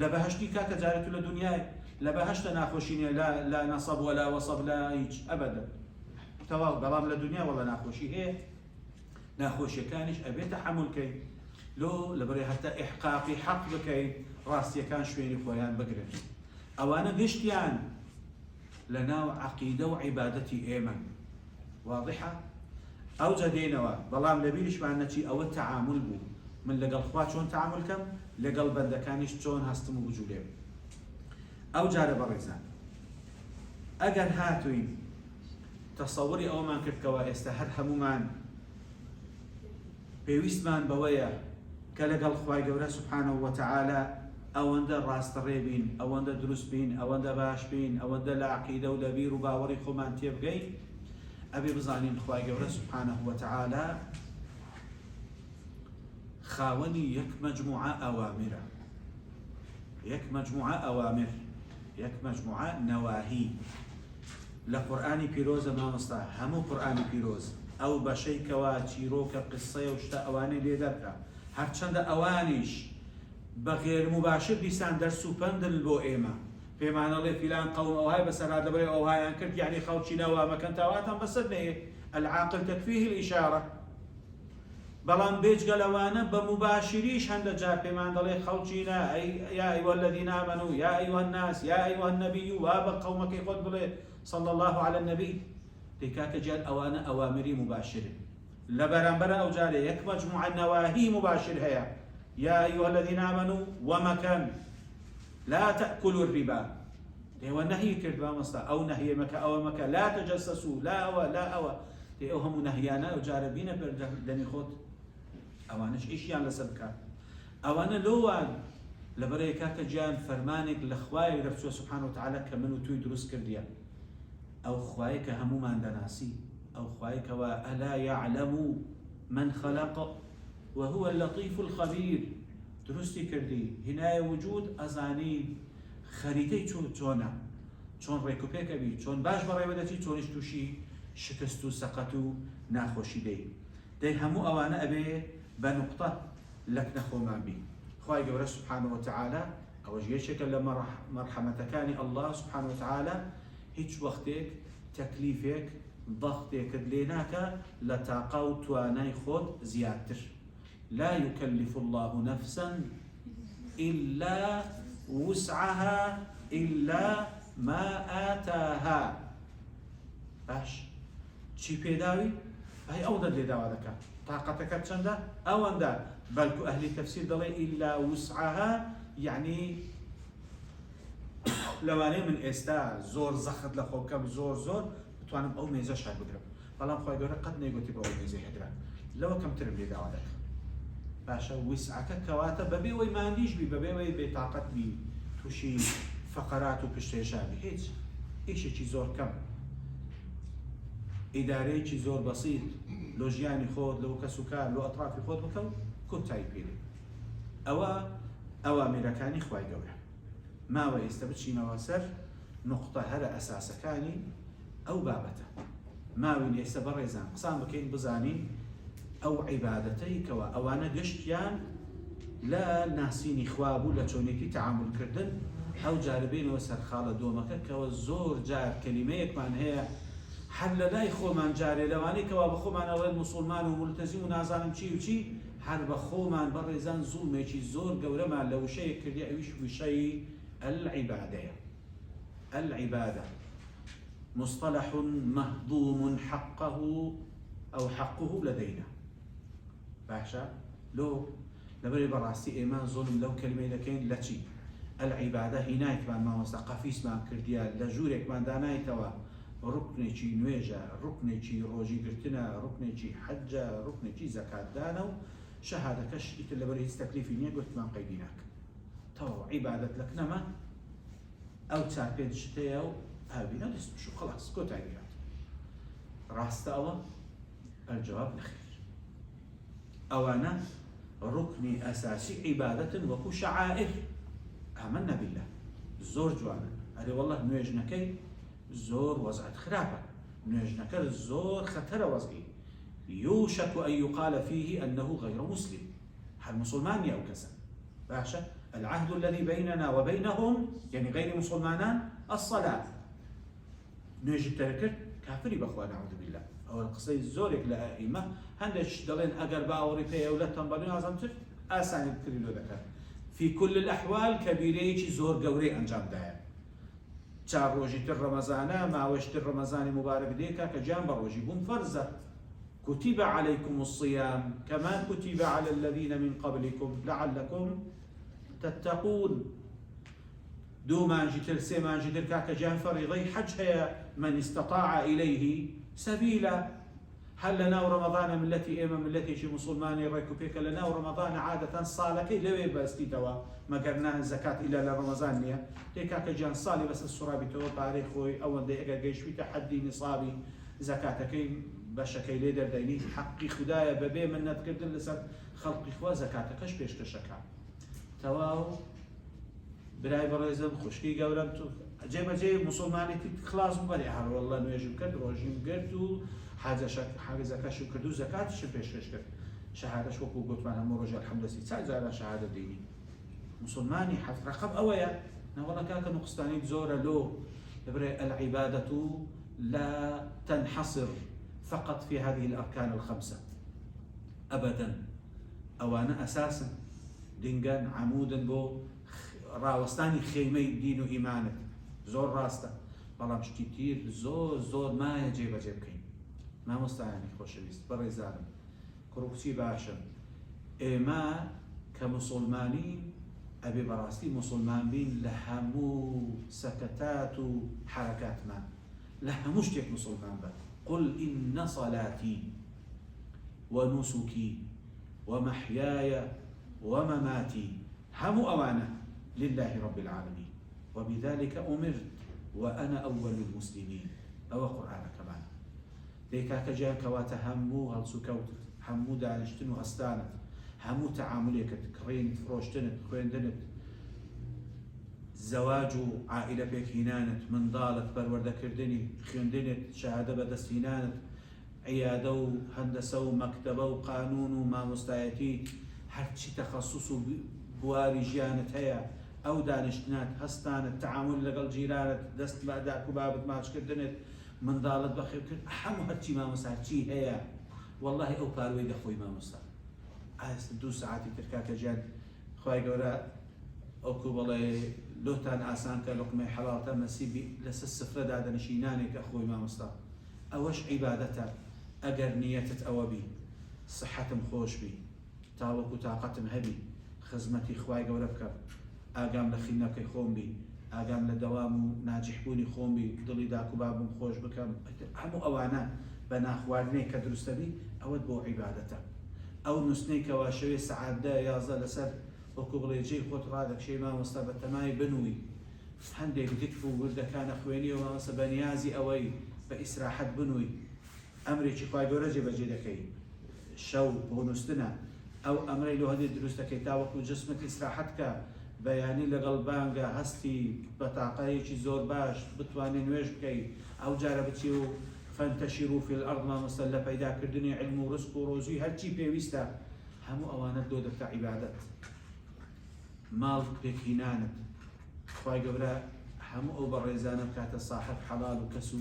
لە بەهەشتی کاتە جارێت و لە دنیای لە بەهەشتە ناخۆشی نیە لا نەسەب ولا وەسەب لا هیچ ئەبەدە تەواو. بەڵام لە دنیا وەڵا ناخۆشی هەیە، ناخۆشیەکانیش ئەبێت تەحەموڵکەی لۆ لەبەرێ هەتا ئیحقاقی حەق بکەیت، ڕاستیەکان شوێنی خۆیان بگرن. ئەوانە گشتیان لە ناو عەقیدە و عیبادەتی ئێمە واضحە ئەو جەدێنەوە. بەڵام لە بیریشمان نەچی ئەوە تەعامل بوو، من لەگەڵ خوا چۆن تەعامل کەم، لەگەڵ بەندەکانیش چۆن هەستم و بجوولێم. ئەو جارە بەڕێزان ئەگەر هاتووین تەسەووری ئەومان کردکەوە ئێستا هەر هەمومان پێویستمان بەوەیە کە لەگەڵ خوای گەورە سوبحانەهو وەتەعالە ئەوەندە ڕاستەڕێ بین، ئەوەندە دروست بین، ئەوەندە باش بین، ئەوەندە لە عەقیدە و لە بیر و باوەڕی خۆمان تێبگەین، ئەبێ بزانین خوای گەورە سوبحانەهو وەتەعالە خاوەنی یەک مەجموعە ئەوامرە، یەک مەجموعە ئەوامر، یەک مەجموعە نەواهی. لە قورئانی پیرۆزە مامۆستا هەموو قورئانی پیرۆز ئەو بەشەی کەوا چیرۆکە قسەیە و شتە ئەوانەی لێ دەکا، هەرچەندە ئەوانیش بە غێر مباشر دیسان دەرس و پەندن بۆ ئێمە، پێمانەڵێ فیلان قەوم ئەوهای بەسەرات لەبەرێ ئەوهایان کرد یعنی خەڵکی نەوە مەکەن تاواتان بەسەر نەیە، العاقل تەکفیه الئیشارە. بەڵام بێجگە لەوانە بە مباشریش هەندە جار پێمان دەڵێ خەڵکینە یا ئەیوە الەذین ئامەنوا یا ئەیوە الناس یا ئەیوە النەبی وا بە قەومەکەی خۆت بڵێ صلی الله علی النبی. دەیکاتە جار ئەوانە ئەوامری مباشرن، لە بەرامبەر ئەو جارێ یەک مەجموعە نەواهی مباشر هەیە، یا ئەیوە الەذین ئامەنوا ومەکەن لا تأكلوا الربا. دەیوە نەهی کرد مامۆستا ئەو نەهیە مەکە ئەوە مەکە، لا تجسسوا لا ئەوە لا ئەوە. دەی ئەو هەموو نەهیانە ئەو جارە بینە بەردەمی خۆت، ئەوانش ئیشیان لەسەر بکات. ئەوانە لۆوان لەبەرەیە کاکە گیان فەرمانێک لە خوای گەورە سوبحانەهو وتەعالە کە من و توی دروست کردیە، ئەو خوایە کە هەموومان دەناسی، ئەو خوایە کەوا ئەلا یعلم من خەلق وهو اللطیف الخەبیر دروستی کردی، هینایە وجود ئەزانی خەریتەی چۆنە، چۆن ڕێکوپێکە بی، چۆن باش بەڕێوە دەچی، چۆنیش تووشی شکست و سەقەت و ناخۆشی دەی. دەی هەموو ئەوانە ئەبێ بە نوقتە لەکنە خۆمان بین. خوای گەورە سوبحانەهو وتەعالە ئەوەش یەکێکە لە مەرحەمەتەکانی ئەڵڵا سوبحانەهو وتەعالە، هیچ وەختێک تەکلیفێک ضەغتێکت لێ ناکە لە تاقا و توانای خۆت زیاتر. لا يكلف الله نفسا إلا وسعها إلا ما آتاها. باش چی پێداوی؟ ئەی ئەو دەت لێ داوا دەکات، تاقەتەکەت چەندە؟ ئەوەندە. بەڵکو ئەهلی تەفسیر دەڵێ إلا وسعها یعنی لەوانەیە من ئێستا زۆر زەخت لە خۆ بکەم زۆر بتوانم ئەو مێزە شار بگرم، بەڵام خوای گەورە قەت نەیگوتی بە ئەو مێزەی هەدرا، لەوە کەمترم لێ داوا دەکات. باشە وسعەکە کەواتە بەبێ ئەوەی ماندیش بی، بەبێ ئەوەی بێتاقەت بی، تووشی فەقەرات و پشتێژا بی، هیچ ئیشێکی زۆر کەم، ئیدارەیەکی زۆر بەسیط لۆ ژیانی خۆت لەو کەس و کار لۆ ئەترافی خۆت بکە و کۆتایی پێ. ئەوە ئەوامرەکانی خوای گەورە. ماوە ئێستا بچینەوە سەر نقطە هەرە ئەساسەکانی ئەو بابەتە. ماوین ئێستا بەڕێزان قسان بکەین بزانین ئەو عیبادەتەی کەوە ئەوانە گەشتیان لە ناسینی خوا بوو، لە چۆنێکی تەعامولکردن. ئەو جاربێنەوە سەر خاڵە دۆمەکە کەوە زۆر جار کەلیمەیەکمان هەیە هەر لە لای خۆمان جارێ لەوانەی کەوا بە خۆمان ئەوڵێن موسڵمان و مولتەزیم و نازانم چی و چی، هەر بە خۆمان بەڕێزان زوڵمێکی زۆر گەورەمان لە وشەیەک کردی، ئەویش وشەی العیبادەیە. العیبادە مصطلح مهضوم حقه أو حقه لدينا. باشا لو لبري براسي إيمان ظلم لو كلمة لكين لشي العبادة هناك ما مستقفيس ما كرديا لجورك ما داناي توا ركني شي نويجا ركني شي روجي قرتنا ركني شي حجة ركني شي زكاة دانو شهادة كش اللي تكليفي نيا قلت ما قيديناك تو عبادة لك نما أو تسابيد شتيا أو هابينا شو خلاص كنت عبيات راست الله الجواب نخير. أوانا ركني أساسي عبادة وكو شعائر آمنا بالله زور جوانا هذه والله نويجنكي زور وضعت خرابة نويجنكي زور خطر وضعي يوشك أن يقال فيه أنه غير مسلم. هل مسلمان أو كذا باشا. العهد الذي بيننا وبينهم يعني غير مسلمان الصلاة. نجي تركت كافري بخوا نعوذ بالله. أو القصة زورك لأئمة هندش دلين أجر باوري في أولاد تنبلين عظمتر آسان يبتلي ذكر. في كل الأحوال كبيرة زور قوري أنجام ده. چار روجي تر رمضان ما وشت رمضان مبارك ديكا كجان بروجي بون فرزة. كتب عليكم الصيام كما كتب على الذين من قبلكم لعلكم تتقون. دو مانجي ترسي مانجي تركا كجان فريضي حج هي من استطاع إليه سبيلا. هل لنا رمضان من التي إيما من التي شي مسلماني ريكو بيك لنا رمضان عادة صالكي لوي باستي توا ما قرنا الزكاة إلا لرمضان نيا تيكا كجان صالي بس السرابي تو تاريخوي أول دي إيقا جيش في تحدي نصابي زكاتكي باشكي ليدر ديني حقي خدايا ببي من نتكردن لسر خلقي خوا زكاتكش بيش كشكا تواو براي بريزم خشكي قولم تو جي مسلماني خلاص مبالي حال والله نويجم كرد روجيم كردو حاجة زكاة شو كردو زكاة شو بيش كرد شهادة شو كو قلت معنا مرجع الحمد لله ساعة زارة شهادة ديني مسلماني حف رقم أويا نولا كاك نقصتاني زورة لو العبادة لا تنحصر فقط في هذه الأركان الخمسة أبدا. أوانا أساسا دينغان عمودا بو راوستاني خيمي دين وإيمانك زور راستا بلام كتير زور ما يجيب كين ما مستعاني خوش بيست بري زالم كروكسي باشا إما كمسلمانين أبي براستي مسلمان بين لهمو سكتات حركات ما لهموش تيك مسلمان بك. قل إن صلاتي ونسكي ومحياي ومماتي هم أوانا لله رب العالمين وبذلك أمرت وأنا أول المسلمين. أو قرآن كمان ديكا كجاك واتهمو هالسكوت همو دانشتن وهستانت همو تعاملك كرين فروشتنت خوين دنت زواج عائلة بيك هنانت من ضالت برودة كردني خيندنت شهادة بدس هنانت عيادة وهندسة ومكتبة وقانون وما مستعيتي هرشي تخصص بواري جيانت هيا أو دانشتنات هستانت تعامل لقل جيرانت دست بعدك وبابت ماش كردنت من ضالت بخير كرد أحمو هرشي ما مساعتي هيا والله أو باروي دخوي ما مساعد عايز 2 ساعات تركاك جاد خواهي قولا أوكو بالله لوتان آسان كلقمة حلالة مسيبي لسس فردا دنشينانك أخوي ما مصطفى أوش عبادته أجر نيتت أوبي صحتم خوش بي تاوك وطاقتم هبي خزمتي خواي قولا بكر آقام لخينك خوم بي آقام لدوام ناجح بوني خوم بي ضلي داكو بابم خوش بكم همو أوانا بنا خوارني كدرست بي أود بو عبادته أو نسنيك واشوي سعادة يازا لسر وكبر يجي خط رادك شيء ما مستبد تماي بنوي هندك تكفو ولد كان خويني وما مستبنيازي أوي بإسراحة بنوي أمري شخواي جورجي بجدكي شو بونستنا أو أمري له هذه دروستك تاوك جسمك إسراحتك بياني لقلبانجا هستي بطاقة شي زور باش بتواني نويش بكي أو جاربتيو فانتشروا في الأرض ما مستلا بيدا كردني علم ورزق وروزي هالشي بيويستا همو أوانت دو دفع عبادت مال بيك هنانت خواهي قبرا همو أو بريزانة كاتا صاحب حلال وكسو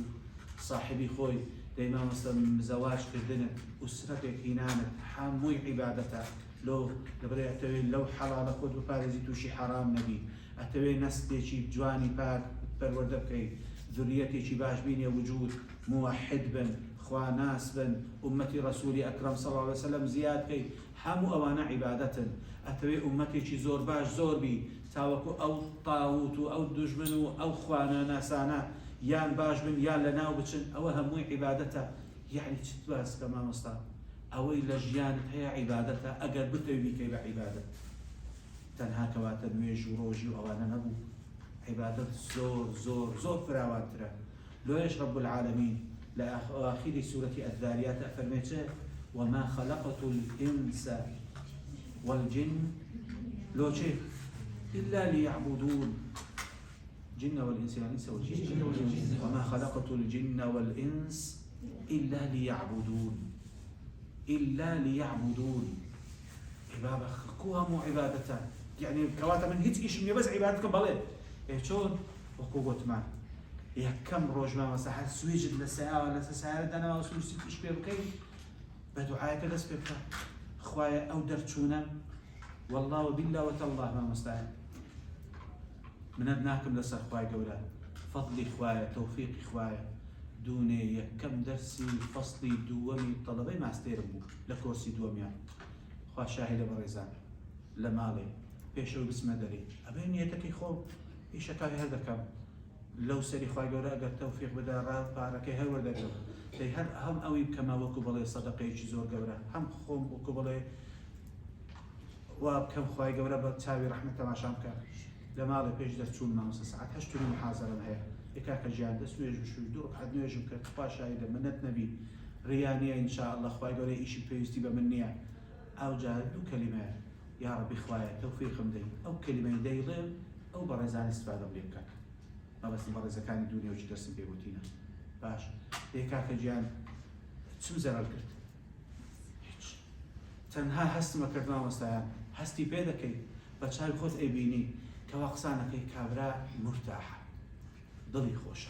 صاحبي خوي دايما مثلا زواج كردنت أسرتك هنانت همو عبادتا لو قبرا أتوي لو حلال خود ببارزي توشي حرام نبي أتوي نسلي شي جواني برورده بكي ذريتي شي باش بيني وجود موحد بن خوا ناس بن أمتي رسولي أكرم صلى الله عليه وسلم زياد كي همو أوانا عبادة أتوي أمتي شي زور باش زور بي تاوكو أو طاوت أو دجمن أو خوانا ناسانا يان باش بن يان لناو بتشن أو همو عبادته يعني تتباس كما مصطفى أوي لجيان هي عبادته أقل بتوي بكي بعبادة تنها كواتا نويج وروجي وأوانا نبو عبادة زور فراوان ترى لو ايش رب العالمين لآخر سورة الذاريات أفرميته وما خلقت الإنس والجن لو شيء إلا ليعبدون جن والإنس يعني الإنس والجن وما خلقت الجن والإنس إلا ليعبدون إلا ليعبدون. عبادة كوها مو عبادة يعني كواتا من هيت إيش بس عبادتكم بالله شون وقوة ما يا كم روج ما مساحة سويج للساعة ولا ساعة أنا ما وصل ست إيش بيبكي بدعاء كذا سبيبكا خوايا أو درتشونا والله وبالله وتالله ما مستعان من أبناكم لسر خوايا قولا فضلي خوايا توفيق خوايا دوني كم درسي فصلي دوامي طلبي ما استيربو لكورسي دوامي خوا شاهد بريزان لمالي بيشو بسم دري أبين نيتك خوب إيش كافي هذا كم لو سري خواي قولا أقر توفيق بدا راه باركي هر وردا قولا تي هر هم أوي كما وكبلي صدقي زور قولا هم خوم وكبلي وكم خواي قولا بتساوي رحمة ما شامك لمالي بيش درتون ما نص ساعات هشتوني محاضرة هي إكاك جان دس نيج بشوي دور حد نيج بكت خوا شاهد منت نبي ريانية إن شاء الله خواي قولا إيش بيستي بمنيا أو جاد كلمة يا ربي خوايا توفيق مدي أو كلمة ديلم أو برزان استفادة بيبكا ما بس برزة كان الدنيا وجد درس بيبوتينا باش ديكاك جان شو زرع الكرت تنها هست ما كرت ما مستعان هستي بيدكي بتشاي خذ أبيني كواقسانا كي كابرا مرتاحة ضلي خوشة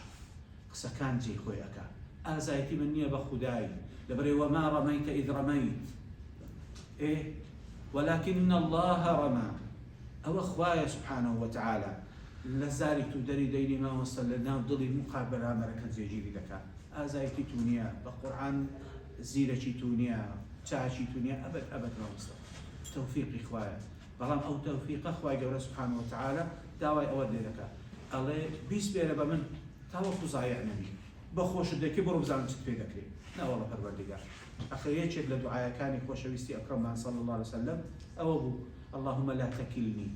سكان جي خوياك آزايتي مني بخداي لبري وما رميت إذ رميت إيه ولكن الله رمى أو أخوايا سبحانه وتعالى لزاري تدري ديني ما وصل لنا ضلي مقابلة مركز زيجي لك آزايتي تونيا بقرآن زيلة تونيا تشاشي تونيا أبد ما وصل توفيق إخوايا بلام أو توفيق أخوايا قوله سبحانه وتعالى داوي أودي لك الله بيس بيربا من تاوقت زايع نبي بخوش الدكي برو بزعم تكفي ذكري لا والله پروردگار أخيرا شد لدعاء كان يخوش ويستي أكرم صلى الله عليه وسلم أو أبو اللهم لا تكلني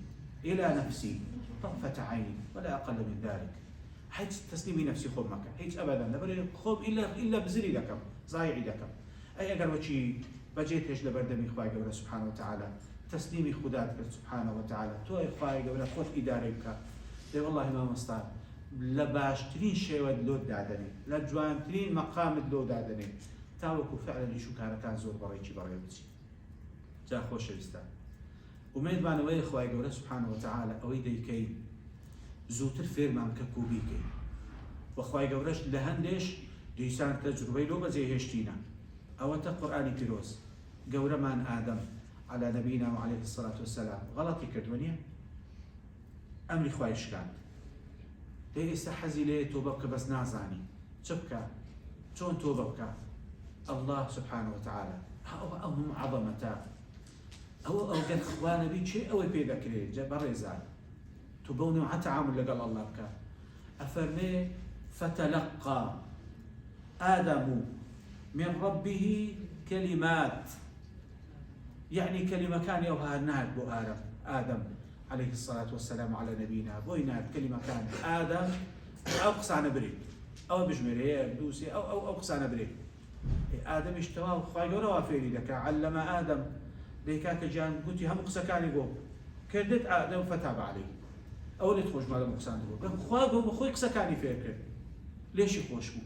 إلى نفسي طرفة عين ولا أقل من ذلك حيث تسليمي نفسي خوب مكان حيث أبدا نبري خوب إلا بزري لكم زايعي لكم أي أقل وشي بجيت هش لبردمي إخوائي قبل سبحانه وتعالى تسليمي خدات سبحانه وتعالى تو إخوائي قبل خود إداري بك دي والله ما مستعد لباشترين شيء لود دادني لجوانترين مقام لود دادني تاوكو فعلا شو كان زور بريتشي بريوتشي جا خوش الإسلام وميد بان وي إخوائي قبل سبحانه وتعالى أوي ديكي زوتر فيرمان ككوبيكي وإخوائي قبلش لهندش ديسان تجربة لو بزي هشتينا أو قرآن تيروز قورمان آدم على نبينا وعليه الصلاة والسلام غلطي كدونيا أمري إخوائي شكان دي استحزي لي توبك بس نازاني شبكة شون توبك الله سبحانه وتعالى أو هم عظمتا أو قد إخوانا بي شيء أو بي ذكري بريزان تبوني مع تعامل لقال الله بك أفرمي فتلقى آدم من ربه كلمات يعني كلمة كان يوها النهج بو آدم عليه الصلاة والسلام على نبينا بوينات كلمة كان آدم أو قصانا بريد أو بجمري دوسي أو قصانا بريد آدم اشتواه خواهي وافيري لك علم آدم ليكاك جان قلت هم قصة كان يقول كردت آدم فتاب عليه أو اللي تخوش ماذا مقصان تقول خواهي قصة كان يفكر ليش يخوشمو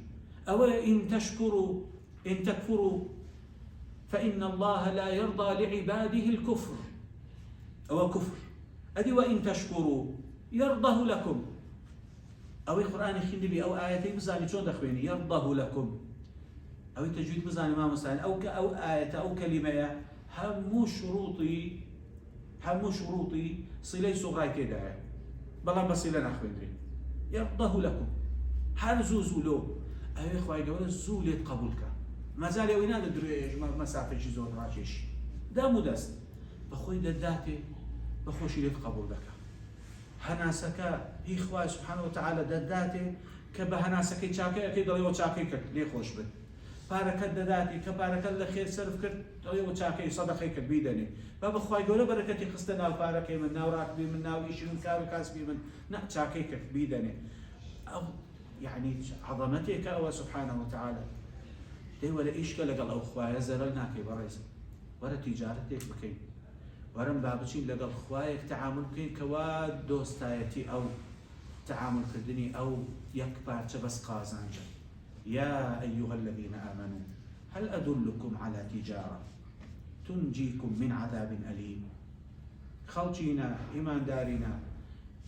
أو إن تشكروا إن تكفروا فإن الله لا يرضى لعباده الكفر أو كفر أدي وإن تشكروا يرضه لكم أو القرآن يخلي بي أو آياتي بزاني شون دخويني يرضه لكم أو التجويد بزاني ما مستعين أو آية أو كلمة هم شروطي صلي صغراي كده بلا بصيلة نخويني يرضه لكم حال زوزولو أي إخوائي قولوا زوليت قبولك ما زال يوينا ندري مسافة جزور راجيش دا مدست بخوي داتي بخوشي ليت قبول لك هناسك هي إخوائي سبحانه وتعالى داتي كبهناسك تشاكي أكيد ريو تشاكي كت ليه خوش بد بارك داتي كبارك الله خير سلف كت ريو تشاكي صدقي كت بيدني فبخوي قولوا بركتي خستنا البارك من ناوراك بي من ناويش من كارو كاسبي من نا تشاكي كت بيدني أو يعني عظمتك أو سبحانه وتعالى دي ولا إيش قال لقال أخويا زرلنا كي بريز ولا تجارتك بكين ورم بابشين لقال أخويا تعامل كين كواد دوستايتي أو تعامل كردني أو يكبر بس قازانجا يا أيها الذين آمنوا هل أدلكم على تجارة تنجيكم من عذاب أليم؟ خەڵکینا ئیماندارینا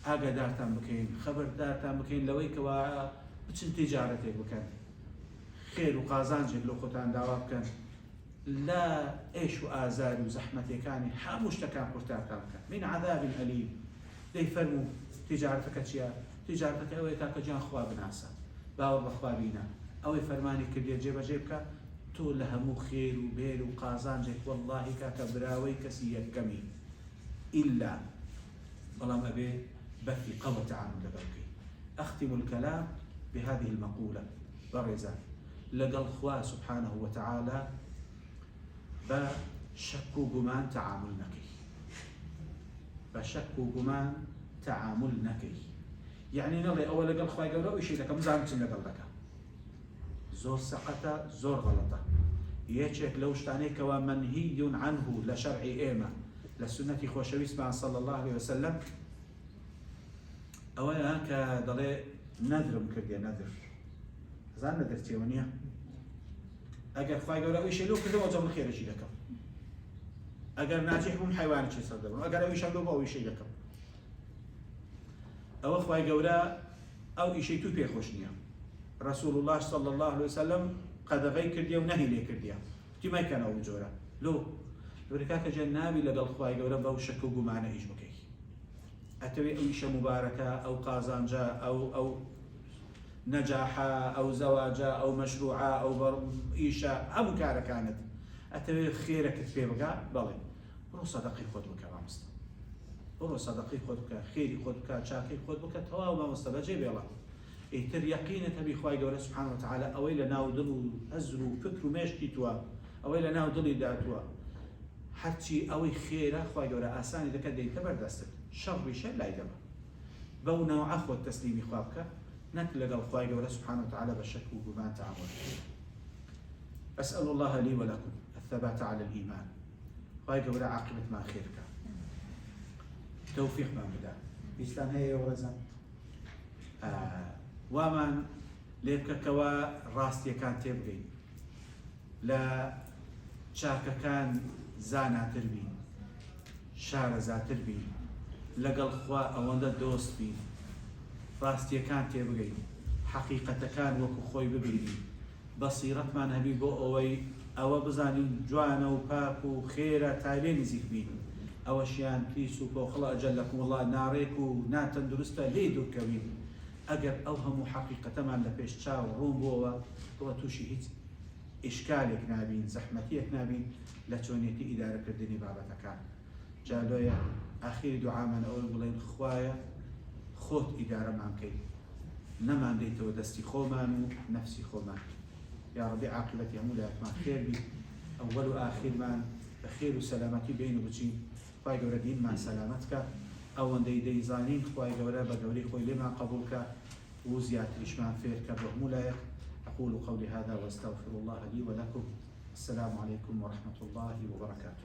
ئاگادارتان بکەین خەبەردارتان بکەین لەوەی کەوا بچن تیجارەتێک بکەن خێر و قازانجێک لە خۆتان داوا بکەن لە ئێش و ئازار و زەحمەتەکانی هەموو شتەکان قورتارتان بکەن من عذاب ئەلیم. دەی فەرموو تیجارەتەکە چییە؟ تیجارەتەکە ئەوەیە کاکە گیان خوا بناسە باوەڕ بەخوا بینە ئەوەی فەرمانی کردێ جێبەجێ بکە تۆ لە هەموو خێر و بێر و قازانجێک وەڵڵاهی کاکە براوەی کەسی یەکەمی إلا بەڵام ئەبێ بەفی قەوە تەعامل لەگەڵ بکەین. أختم الكلام بهذه المقولة بەڕێزان لەگەڵ خوا سبحانه وتعالى بشك و گومان تعامل نەکەی بشك و گومان تعامل نەکەی يعني نەڵێ ئەوە لەگەڵ خوای گەورە ئیشی دەکەم زانم چم لەگەڵ دەکەم زۆر سەقەتە زۆر غەڵەتە یەکێک لەو شتانەی کەوا منهی عنه لە شەرعی ئێمە لە سنەتی خۆشەویستمان صلی الله عليه وسلم ئەوەیە کە دەڵێ نەدرم کردێ نەدر زان نەدر چێوە نییە ئەگەر خوای گەورە ئەویشی لەو کردەوە جەڵ خێرەشی دەکەم ئەگەر ناجح بووم حیوانێکی سەر دەبم ئەگەر ئەویشم لەو بۆ ئەویشی دەکەم ئەوە خوای گەورە ئەو ئیشەی تو پێخۆش نییە رسول الله صلی الله عليه وسلم قەدەغەی کردیە و نەهی لێ کردیە تی مەیکەنەوە جۆرە لۆ لەبەرکاکە جێ ناوی لەگەڵ خوای گەورە بەو شەک و گومانە هیچ بکەی ئەتەوێ ئەو ئیشە مبارەکە ئەو قازانجە ئەو نەجاحە ئەو زەواجە ئەو مەشروعە ئەو ئیشە هەموو کارەکانت ئەتەوێ خێرەکەت پێ بگا بەڵێ بڕۆ سەدەقەی خۆت بکە مامۆستا بڕۆ سەدەقەی خۆت بکە خێری خۆت بکە چاکەی خۆت بکە تەواو مامۆستا بەجێ بێڵە ئیتر یەقینت هەبی خوای گەورە سبحانه وتعالى ئەوەی لە ناو دڵ و هەزر و فکر و مێشتی تووە ئەوەی لە ناو دڵی داتووە هەرچی ئەوەی خێرە خوای گەورە ئاسانی دەکات دەیتە بەردەستت شەڕیشە لای دەبە بەو نەوعە خۆت تەسلیمی خوا بکە نەک لەگەڵ خوای گەورە سبحانه وتعالى بەشەک و گومان تعامل. أسأل الله لي ولكم الثبات على الإيمان خوای گەورە عاقبەتمان خێر بکە تەوفیقمان بدە بیستان هەیە وەرەزان وامان لێ بکەکەوە ڕاستیەکان تێبگەین لە چاکەکان زاناتر بین شارەزاتر بین لەگەڵ خوا ئەوەندە دۆست بین ڕاستیەکان تێبگەین حەقیقەتەکان وەکو خۆی ببینین بەسیرەتمان هەبی بۆ ئەوەی ئەوە بزانین جوانە و پاک و خێرە تا لێ نزیک بین ئەوەشیان پیس و پۆخڵە ئەجەلەکم وڵڵا ناڕێک و ناتەندروستە لێ دوورکەوین ئەگەر ئەو هەموو حەقیقەتەمان لە پێش چاو ڕوون بۆەوە بۆ تووشی هیچ ئیشکالێک نابین زەحمەتیەک نابین لە چۆنیەتی ئیدارەکردنی بابەتەکان جا لۆیە ئاخیری دوعامان ئەوەی بڵێن خوایە خۆت ئیدارەمان بکەیت نەمان دەیتەوە دەستی خۆمان و نەفسی خۆمان یا ڕەبی عاقبەتی هەموو لایەکمان خێر بی ئەوەل و ئاخیرمان بە خێر و سەلامەتی بین و بچین خوای گەورە دینمان سەلامەت کە ئەوەندەی دەیزانین خوای گەورە بە گەورەی خۆی لێمان قبول کە و زیاتریشمان فێر کە بە هەموو لایەک. أقول قولي هذا وأستغفر الله لي ولكم. السلام عليكم ورحمة الله وبركاته.